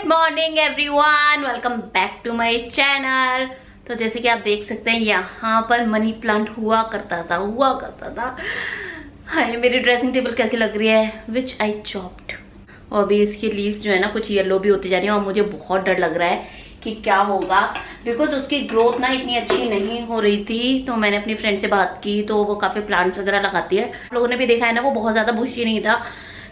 Good morning everyone, welcome back to my channel. तो जैसे कि आप देख सकते हैं यहाँ पर मनी प्लांट हुआ करता था। हाय, मेरी ड्रेसिंग टेबल कैसी लग रही है, विच आई चॉप्ड। और अभी इसकी लीव्स जो है ना कुछ येलो भी होती जा रही है और मुझे बहुत डर लग रहा है कि क्या होगा, बिकॉज उसकी ग्रोथ ना इतनी अच्छी नहीं हो रही थी। तो मैंने अपनी फ्रेंड से बात की तो वो काफी प्लांट्स वगैरह लगाती है। लोगों ने भी देखा है ना, वो बहुत ज्यादा बुशी नहीं था,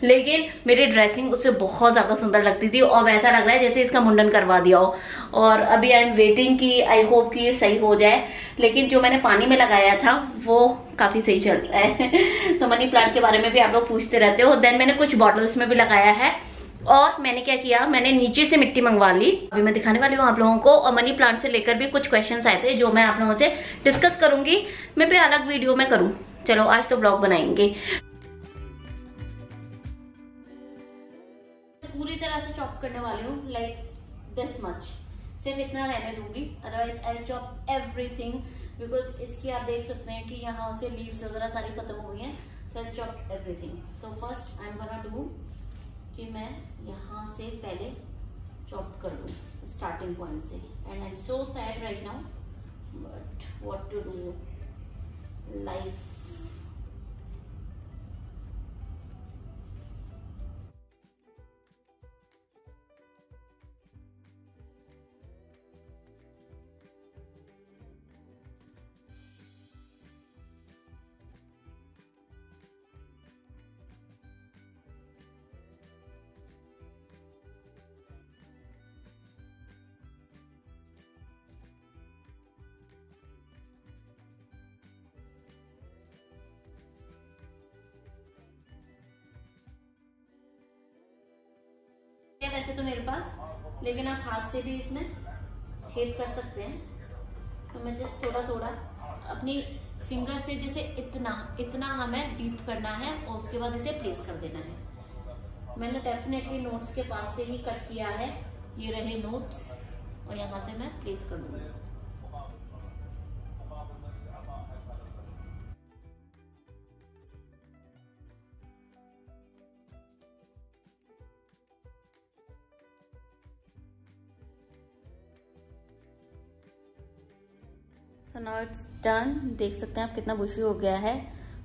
लेकिन मेरी ड्रेसिंग उससे बहुत ज्यादा सुंदर लगती थी और वैसा लग रहा है जैसे इसका मुंडन करवा दिया हो। और अभी आई एम वेटिंग कि आई होप कि ये सही हो जाए। लेकिन जो मैंने पानी में लगाया था वो काफी सही चल रहा है। तो मनी प्लांट के बारे में भी आप लोग पूछते रहते हो। देन मैंने कुछ बॉटल्स में भी लगाया है और मैंने क्या किया, मैंने नीचे से मिट्टी मंगवा ली। अभी मैं दिखाने वाली हूँ आप लोगों को। और मनी प्लांट से लेकर भी कुछ क्वेश्चंस आए थे जो मैं आप लोगों से डिस्कस करूंगी। मैं भी अलग वीडियो में करूँ। चलो आज तो ब्लॉग बनाएंगे। पूरी तरह से चॉप करने वाली हूँ, लाइक दिस मच, सिर्फ इतना रहने दूंगी, otherwise I chop everything. Because इसकी आप देख सकते हैं कि यहाँ से लीव्स वगैरह सारी खत्म हो गई हैं। So I chop everything. So first I am gonna do कि मैं यहाँ से पहले चॉप कर दूँ स्टार्टिंग पॉइंट से। And I am so sad right now, but what to do, life. वैसे तो मेरे पास, लेकिन आप हाथ से भी इसमें छेद कर सकते हैं। तो मैं जस्ट थोड़ा थोड़ा अपनी फिंगर से, जैसे इतना हमें डीप करना है और उसके बाद इसे प्लेस कर देना है। मैंने डेफिनेटली नोट्स के पास से ही कट किया है। ये रहे नोट्स और यहाँ से मैं प्लेस कर दूंगी। So now it's done। देख सकते हैं आप कितना बुशी हो गया है।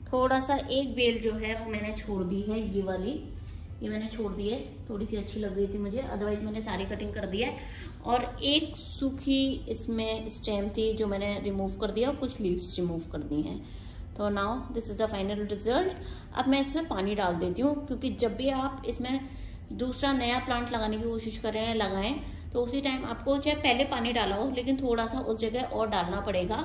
थोड़ा सा एक बेल जो है वो मैंने छोड़ दी है, ये वाली, ये मैंने छोड़ दी है। थोड़ी सी अच्छी लग रही थी मुझे, अदरवाइज मैंने सारी कटिंग कर दी है। और एक सूखी इसमें स्टेम थी जो मैंने रिमूव कर दिया और कुछ लीव्स रिमूव कर दी हैं। तो now this is the final result. अब मैं इसमें पानी डाल देती हूँ, क्योंकि जब भी आप इसमें दूसरा नया प्लांट लगाने की कोशिश कर रहे हैं, लगाएं, तो उसी टाइम आपको चाहे पहले पानी डाला हो, लेकिन थोड़ा सा उस जगह और डालना पड़ेगा।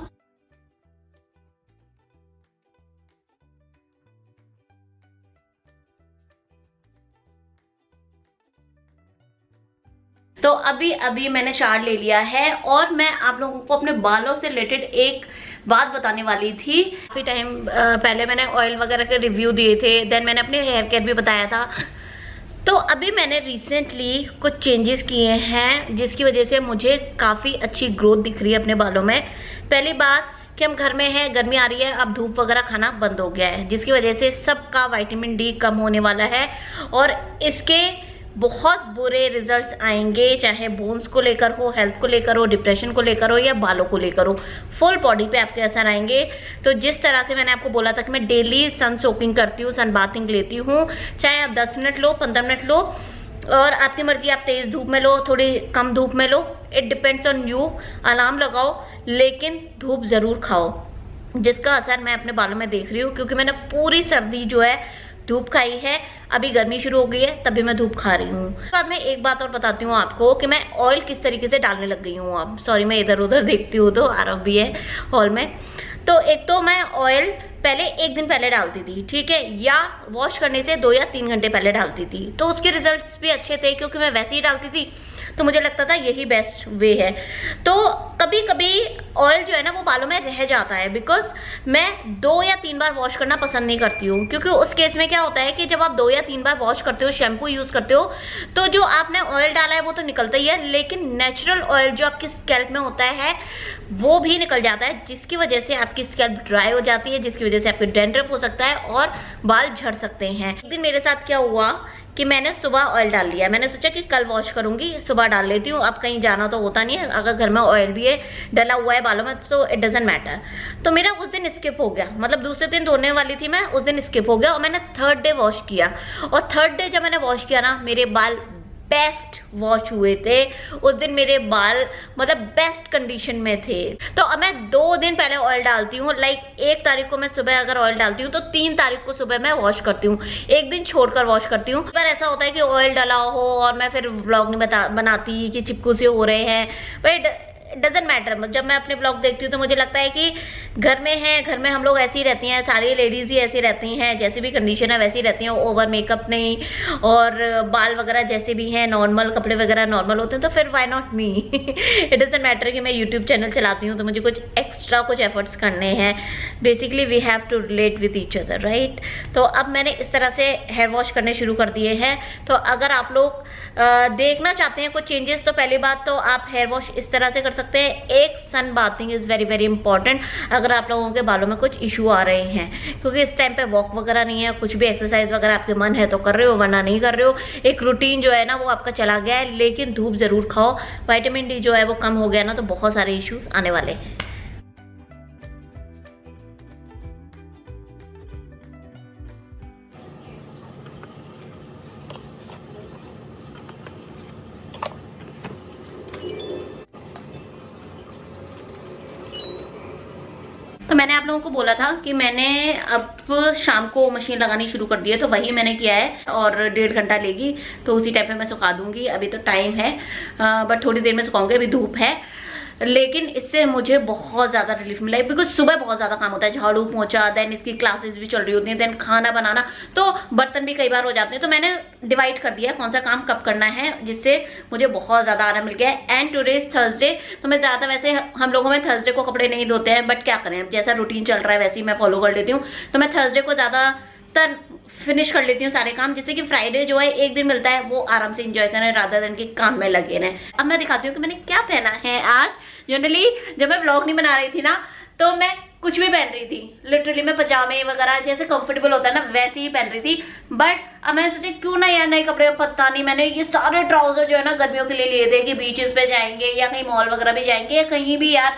तो अभी मैंने शावर ले लिया है और मैं आप लोगों को अपने बालों से रिलेटेड एक बात बताने वाली थी। काफी टाइम पहले मैंने ऑयल वगैरह के रिव्यू दिए थे, देन मैंने अपने हेयर केयर भी बताया था। तो अभी मैंने रिसेंटली कुछ चेंजेस किए हैं जिसकी वजह से मुझे काफ़ी अच्छी ग्रोथ दिख रही है अपने बालों में। पहली बात कि हम घर में हैं, गर्मी आ रही है, अब धूप वगैरह खाना बंद हो गया है, जिसकी वजह से सबका विटामिन डी कम होने वाला है और इसके बहुत बुरे रिजल्ट्स आएंगे, चाहे बोन्स को लेकर हो, हेल्थ को लेकर हो, डिप्रेशन को लेकर हो या बालों को लेकर हो। फुल बॉडी पे आपके असर आएंगे। तो जिस तरह से मैंने आपको बोला था कि मैं डेली सन सोकिंग करती हूँ, सन बाथिंग लेती हूँ, चाहे आप 10 मिनट लो, 15 मिनट लो, और आपकी मर्जी, आप तेज धूप में लो, थोड़ी कम धूप में लो, it depends on you. Alarm लगाओ, लेकिन धूप जरूर खाओ, जिसका असर मैं अपने बालों में देख रही हूँ। क्योंकि मैंने पूरी सर्दी जो है धूप खाई है, अभी गर्मी शुरू हो गई है तभी मैं धूप खा रही हूँ। बाद में एक बात और बताती हूँ आपको कि मैं ऑयल किस तरीके से डालने लग गई हूँ। अब सॉरी, मैं इधर उधर देखती हूँ तो आरव भी है हॉल में। तो एक तो मैं ऑयल पहले एक दिन पहले डालती थी, ठीक है, या वॉश करने से 2 या 3 घंटे पहले डालती थी। तो उसके रिजल्ट्स भी अच्छे थे, क्योंकि मैं वैसे ही डालती थी तो मुझे लगता था यही बेस्ट वे है। तो कभी कभी ऑयल जो है ना वो बालों में रह जाता है, बिकॉज मैं 2 या 3 बार वॉश करना पसंद नहीं करती हूँ। क्योंकि उस केस में क्या होता है कि जब आप 2 या 3 बार वॉश करते हो, शैम्पू यूज करते हो, तो जो आपने ऑयल डाला है वो तो निकलता ही है, लेकिन नेचुरल ऑयल जो आपकी स्कैल्प में होता है वो भी निकल जाता है, जिसकी वजह से आपकी स्कैल्प ड्राई हो जाती है, जिसकी वजह से आपके डैंड्रफ हो सकता है और बाल झड़ सकते हैं। एक दिन मेरे साथ क्या हुआ कि मैंने सुबह ऑयल डाल लिया। मैंने सोचा कि कल वॉश करूंगी, सुबह डाल लेती हूँ, अब कहीं जाना तो होता नहीं है, अगर घर में ऑयल भी है डला हुआ है बालों में तो इट डजंट मैटर। तो मेरा उस दिन स्किप हो गया, मतलब दूसरे दिन धोने वाली थी मैं, उस दिन स्किप हो गया और मैंने थर्ड डे वॉश किया। और थर्ड डे जब मैंने वॉश किया ना, मेरे बाल बेस्ट वॉश हुए थे उस दिन, मेरे बाल मतलब बेस्ट कंडीशन में थे। तो अब मैं 2 दिन पहले ऑयल डालती हूँ, लाइक 1 तारीख को मैं सुबह अगर ऑयल डालती हूँ तो 3 तारीख को सुबह मैं वॉश करती हूँ, 1 दिन छोड़कर वॉश करती हूँ। पर ऐसा होता है कि ऑयल डाला हो और मैं फिर व्लॉग नहीं बनाती कि चिपकू से हो रहे हैं, बट डजंट मैटर। जब मैं अपने ब्लॉग देखती हूँ तो मुझे लगता है कि घर में है, घर में हम लोग ऐसी रहती हैं, सारी लेडीज ही ऐसी रहती हैं, जैसी भी कंडीशन है वैसी रहती हैं, ओवर मेकअप नहीं, और बाल वगैरह जैसे भी हैं नॉर्मल, कपड़े वगैरह नॉर्मल होते हैं, तो फिर why not me. It doesn't matter कि मैं यूट्यूब चैनल चलाती हूँ तो मुझे कुछ एक्स्ट्रा कुछ एफर्ट्स करने हैं। Basically we have to relate with each other, right. तो अब मैंने इस तरह से हेयर वॉश करने शुरू कर दिए हैं। तो अगर आप लोग देखना चाहते हैं कुछ चेंजेस, तो पहली बात तो आप हेयर वॉश इस तरह से कर सकते हैं। एक, sun bathing is very very important अगर आप लोगों के बालों में कुछ इशू आ रहे हैं, क्योंकि इस टाइम पे वॉक वगैरह नहीं है, कुछ भी एक्सरसाइज वगैरह आपके मन है तो कर रहे हो, वरना नहीं कर रहे हो। एक रूटीन जो है ना वो आपका चला गया है, लेकिन धूप जरूर खाओ। विटामिन डी जो है वो कम हो गया ना तो बहुत सारे इश्यूज आने वाले हैं। तो मैंने आप लोगों को बोला था कि मैंने अब शाम को मशीन लगानी शुरू कर दी है, तो वही मैंने किया है और 1.5 घंटा लेगी, तो उसी टाइम पे मैं सुखा दूंगी। अभी तो टाइम है बट थोड़ी देर में सुखाऊंगी, अभी धूप है। लेकिन इससे मुझे बहुत ज्यादा रिलीफ मिला है, बिकॉज सुबह बहुत ज्यादा काम होता है, झाड़ू पोंछा, देन इसकी क्लासेस भी चल रही होती हैं, देन खाना बनाना, तो बर्तन भी कई बार हो जाते हैं। तो मैंने डिवाइड कर दिया कौन सा काम कब करना है, जिससे मुझे बहुत ज्यादा आराम मिल गया है। एंड टुडे इज थर्सडे, तो मैं ज्यादा, वैसे हम लोगों में थर्सडे को कपड़े नहीं धोते हैं, बट क्या करें, जैसा रूटीन चल रहा है वैसे ही मैं फॉलो कर लेती हूँ। तो मैं थर्सडे को ज्यादातर फिनिश कर लेती हूँ सारे काम, जिससे कि फ्राइडे जो है एक दिन मिलता है वो आराम से एंजॉय करें रादर देन कि काम में लगे रहें। अब मैं दिखाती हूँ कि मैंने क्या पहना है आज। जनरली जब मैं व्लॉग नहीं बना रही थी ना तो मैं कुछ भी पहन रही थी, लिटरली मैं पजामे वगैरह जैसे कंफर्टेबल होता है ना वैसे ही पहन रही थी। बट अब मैं सोची क्यों ना यार नए कपड़े, पता नहीं, मैंने ये सारे ट्राउजर जो है ना गर्मियों के लिए लिए थे कि बीचेस पे जाएंगे या कहीं मॉल वगैरह भी जाएंगे या कहीं भी यार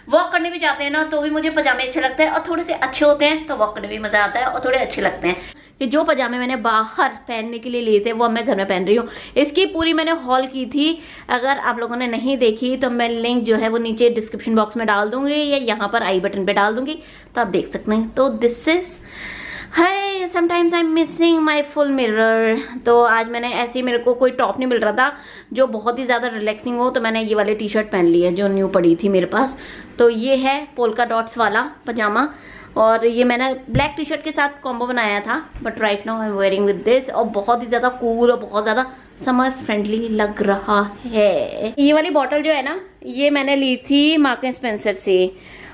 वॉक करने भी जाते हैं ना, तो भी मुझे पजामे अच्छे लगते हैं और थोड़े से अच्छे होते हैं तो वॉक करने भी मजा आता है और थोड़े अच्छे लगते हैं। कि जो पजामे मैंने बाहर पहनने के लिए लिए थे वो अब मैं घर में पहन रही हूँ। इसकी पूरी मैंने हॉल की थी, अगर आप लोगों ने नहीं देखी तो मैं लिंक जो है वो नीचे डिस्क्रिप्शन बॉक्स में डाल दूंगी या यहाँ पर आई बटन पे डाल दूंगी, तो आप देख सकते हैं। तो this is hi, sometimes I am missing my full mirror. तो आज मैंने ऐसे ही, मेरे को कोई टॉप नहीं मिल रहा था जो बहुत ही ज़्यादा रिलैक्सिंग हो, तो मैंने ये वाली टी शर्ट पहन ली है जो न्यू पड़ी थी मेरे पास। तो ये है पोल्का डॉट्स वाला पजामा, और ये मैंने ब्लैक टी शर्ट के साथ कॉम्बो बनाया था, but right now I am wearing with this, और बहुत ही ज़्यादा कूल और बहुत ज़्यादा समर फ्रेंडली लग रहा है। ये वाली बॉटल जो है ना ये मैंने ली थी मार्क एंड स्पेंसर से,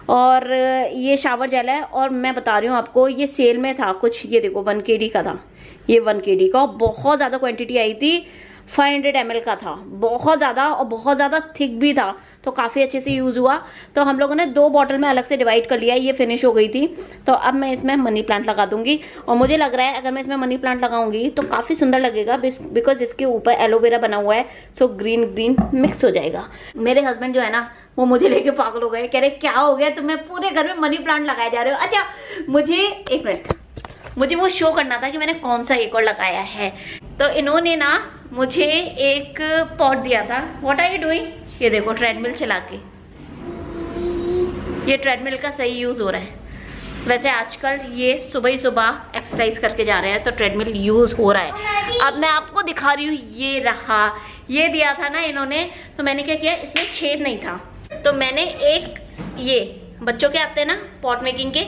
और ये शावर जेल है, और मैं बता रही हूँ आपको ये सेल में था कुछ, ये देखो 1 kd का था, ये 1 kd का, बहुत ज़्यादा क्वांटिटी आई थी, 500 ml का था, बहुत ज़्यादा और बहुत ज़्यादा थिक भी था, तो काफ़ी अच्छे से यूज़ हुआ। तो हम लोगों ने 2 बॉटल में अलग से डिवाइड कर लिया, ये फिनिश हो गई थी। तो अब मैं इसमें मनी प्लांट लगा दूंगी, और मुझे लग रहा है अगर मैं इसमें मनी प्लांट लगाऊंगी तो काफ़ी सुंदर लगेगा, बिकॉज इसके ऊपर एलोवेरा बना हुआ है, सो ग्रीन ग्रीन मिक्स हो जाएगा। मेरे हस्बैंड जो है ना वो मुझे लेके पागल हो गए, कह रहे क्या हो गया तुम्हें, पूरे घर में मनी प्लांट लगाए जा रहे हो। अच्छा मुझे एक मिनट, मुझे वो शो करना था कि मैंने कौन सा एक और लगाया है। तो इन्होंने ना मुझे एक पॉट दिया था। What are you doing? ये देखो ट्रेडमिल चला के, ये ट्रेडमिल का सही यूज हो रहा है। वैसे आजकल ये सुबह ही सुबह एक्सरसाइज करके जा रहे हैं तो ट्रेडमिल यूज हो रहा है। अब मैं आपको दिखा रही हूँ, ये रहा, ये दिया था ना इन्होंने, तो मैंने क्या किया, इसमें छेद नहीं था तो मैंने एक ये बच्चों के आते हैं ना पॉट मेकिंग के,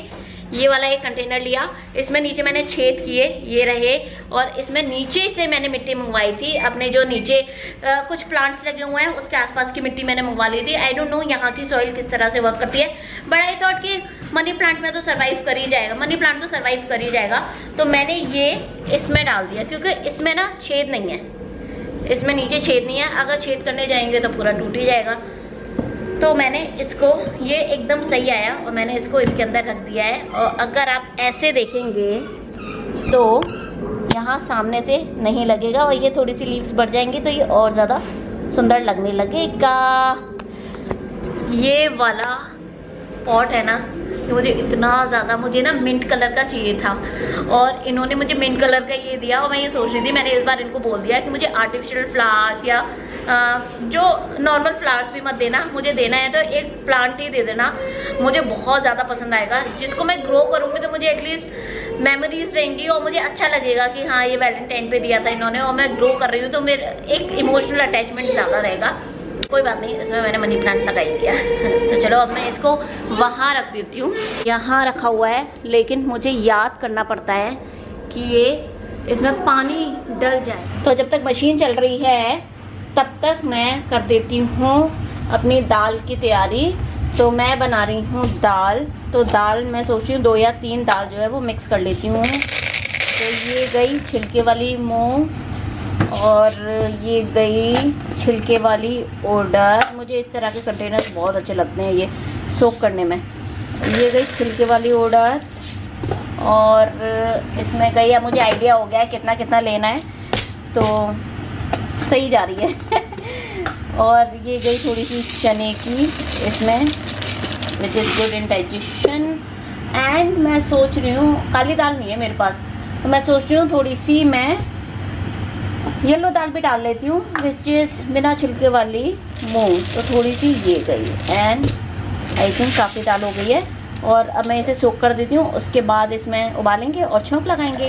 ये वाला एक कंटेनर लिया, इसमें नीचे मैंने छेद किए, ये रहे, और इसमें नीचे से मैंने मिट्टी मंगवाई थी, अपने जो नीचे कुछ प्लांट्स लगे हुए हैं उसके आसपास की मिट्टी मैंने मंगवा ली थी। आई डोंट नो यहाँ की सॉइल किस तरह से वर्क करती है, बट आई थॉट कि मनी प्लांट में तो सर्वाइव कर ही जाएगा, मनी प्लांट तो सर्वाइव कर ही जाएगा। तो मैंने ये इसमें डाल दिया, क्योंकि इसमें ना छेद नहीं है, इसमें नीचे छेद नहीं है, अगर छेद करने जाएंगे तो पूरा टूट ही जाएगा। तो मैंने इसको, ये एकदम सही आया और मैंने इसको इसके अंदर रख दिया है। और अगर आप ऐसे देखेंगे तो यहाँ सामने से नहीं लगेगा और ये थोड़ी सी लीव्स बढ़ जाएंगी तो ये और ज़्यादा सुंदर लगने लगेगा। ये वाला पॉट है ना, ये मुझे इतना ज़्यादा, मुझे ना मिंट कलर का चाहिए था और इन्होंने मुझे मिंट कलर का ये दिया और मैं ये सोच रही थी, मैंने इस बार इनको बोल दिया कि मुझे आर्टिफिशियल फ्लावर्स या जो नॉर्मल फ्लावर्स भी मत देना, मुझे देना है तो एक प्लांट ही दे देना, मुझे बहुत ज़्यादा पसंद आएगा, जिसको मैं ग्रो करूँगी तो मुझे एटलीस्ट मेमोरीज रहेंगी और मुझे अच्छा लगेगा कि हाँ ये वैलेंटाइन पे दिया था इन्होंने और मैं ग्रो कर रही हूँ तो मेरा एक इमोशनल अटैचमेंट ज़्यादा रहेगा। कोई बात नहीं, इसमें मैंने मनी प्लांट लगा ही दिया तो चलो अब मैं इसको वहाँ रख देती हूँ। यहाँ रखा हुआ है लेकिन मुझे याद करना पड़ता है कि ये इसमें पानी डल जाए। तो जब तक मशीन चल रही है तब तक मैं कर देती हूँ अपनी दाल की तैयारी। तो मैं बना रही हूँ दाल, तो दाल मैं सोच रही हूँ 2 या 3 दाल जो है वो मिक्स कर लेती हूँ। तो ये गई छिलके वाली मूंग और ये गई छिलके वाली उड़द। मुझे इस तरह के कंटेनर्स बहुत अच्छे लगते हैं ये सोक करने में। ये गई छिलके वाली उड़द और इसमें गई, अब मुझे आइडिया हो गया है कितना कितना लेना है तो सही जा रही है और ये गई थोड़ी सी चने की इसमें, which is good in digestion. And मैं सोच रही हूँ, काली दाल नहीं है मेरे पास तो मैं सोच रही हूँ थोड़ी सी मैं येलो दाल भी डाल लेती हूँ, विच इज़ बिना छिलके वाली मूंग। तो थोड़ी सी ये गई एंड आई थिंक काफ़ी दाल हो गई है और अब मैं इसे सोक कर देती हूँ। उसके बाद इसमें उबालेंगे और छौंक लगाएंगे।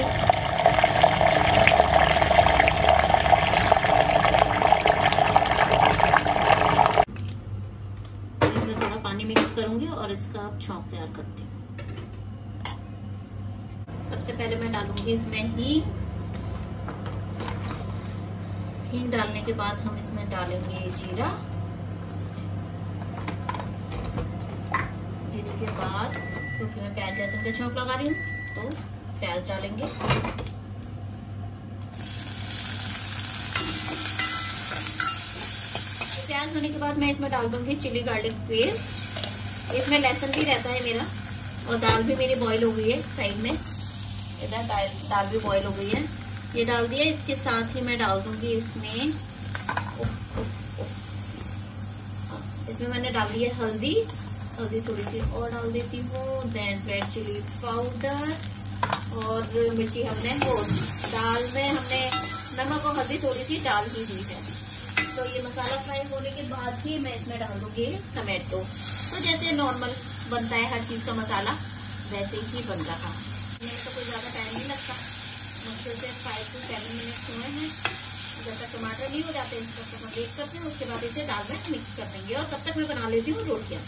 इसमें थोड़ा पानी मिक्स करूँगी और इसका अब छौंक तैयार करती हूँ। सबसे पहले मैं डालूंगी इसमें हींग डालने के बाद हम इसमें डालेंगे जीरा। जीरे के बाद क्योंकि मैं प्याज लहसुन का छौंक लगा रही हूँ तो प्याज डालेंगे। प्याज होने के बाद मैं इसमें डाल दूंगी चिली गार्लिक पेस्ट। इसमें लहसुन भी रहता है मेरा और दाल भी मेरी बॉईल हो गई है साइड में, इधर दाल भी बॉईल हो गई है। ये डाल दिया। इसके साथ ही मैं डाल दूंगी इसमें इसमें मैंने डाल दिया हल्दी थोड़ी सी और डाल देती हूँ। देन रेड चिली पाउडर और मिर्ची हमने दाल में हमने नमक और हल्दी थोड़ी सी डाल ही दी है। तो ये मसाला फ्राई होने के बाद ही मैं इसमें डाल दूंगी टमाटो। तो जैसे नॉर्मल बनता है हर चीज का मसाला वैसे ही बन रहा। मैंने तो कोई ज्यादा टाइम नहीं लगता, मुश्किल से 5 से 7 मिनट हुए हैं। जब तक टमाटर नहीं हो जाते तब तक मैं वेट करती हूँ, उसके बाद इसे दाल में मिक्स कर देंगे और तब तक मैं बना लेती हूँ रोटियाँ।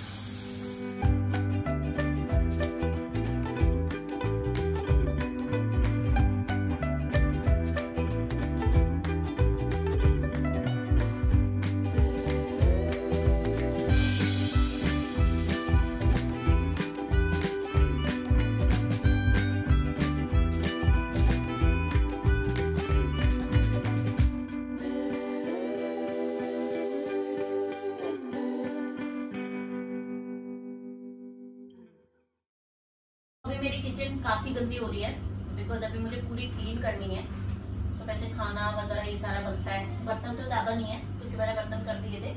मेरी किचन काफी गंदी हो रही है बिकॉज अभी मुझे पूरी क्लीन करनी है। तो वैसे खाना वगैरह ये सारा बनता है, बर्तन तो ज्यादा नहीं है क्योंकि मैंने बर्तन कर दिए थे,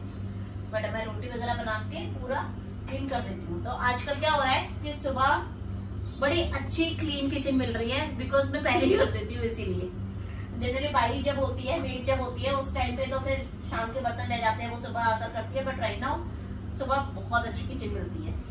बट मैं रोटी वगैरह बना के पूरा क्लीन कर देती हूँ। तो आजकल क्या हो रहा है कि सुबह बड़ी अच्छी क्लीन किचन मिल रही है बिकॉज मैं पहले ही कर देती हूँ। इसीलिए जनरली बाई जब होती है, मेड जब होती है उस टाइम पे तो फिर शाम के बर्तन रह जाते हैं, वो सुबह आकर करती है। बट राइट नाउ सुबह बहुत अच्छी किचन मिलती है।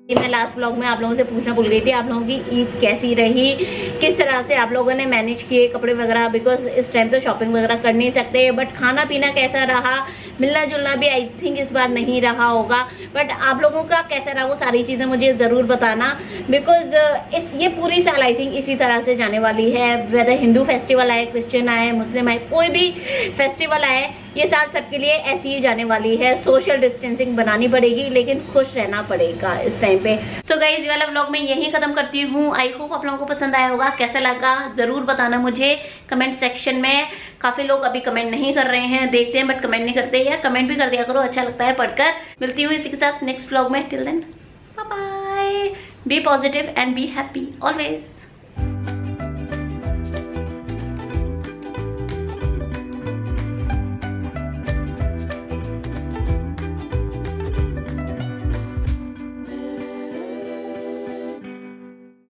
मैं लास्ट व्लॉग में आप लोगों से पूछना भूल गई थी, आप लोगों की ईद कैसी रही, किस तरह से आप लोगों ने मैनेज किए कपड़े वगैरह, बिकॉज इस टाइम तो शॉपिंग वगैरह कर नहीं सकते, बट खाना पीना कैसा रहा, मिलना जुलना भी आई थिंक इस बार नहीं रहा होगा, बट आप लोगों का कैसा रहा वो सारी चीज़ें मुझे ज़रूर बताना, बिकॉज ये पूरी साल आई थिंक इसी तरह से जाने वाली है। वेदर हिंदू फेस्टिवल आए, क्रिश्चियन आए, मुस्लिम आए, कोई भी फेस्टिवल आए, ये साल सबके लिए ऐसी ही जाने वाली है। सोशल डिस्टेंसिंग बनानी पड़ेगी, लेकिन खुश रहना पड़ेगा इस टाइम पे। सो गाइस, ये वाला व्लॉग मैं यहीं खत्म करती हूँ। आई होप आप लोगों को पसंद आया होगा। कैसा लगा जरूर बताना मुझे कमेंट सेक्शन में। काफी लोग अभी कमेंट नहीं कर रहे हैं, देखते हैं बट कमेंट नहीं करते। यार कमेंट भी कर दिया करो, अच्छा लगता है पढ़कर। मिलती हूँ इसी के साथ नेक्स्ट व्लॉग में। Till then bye bye, be positive and be happy always.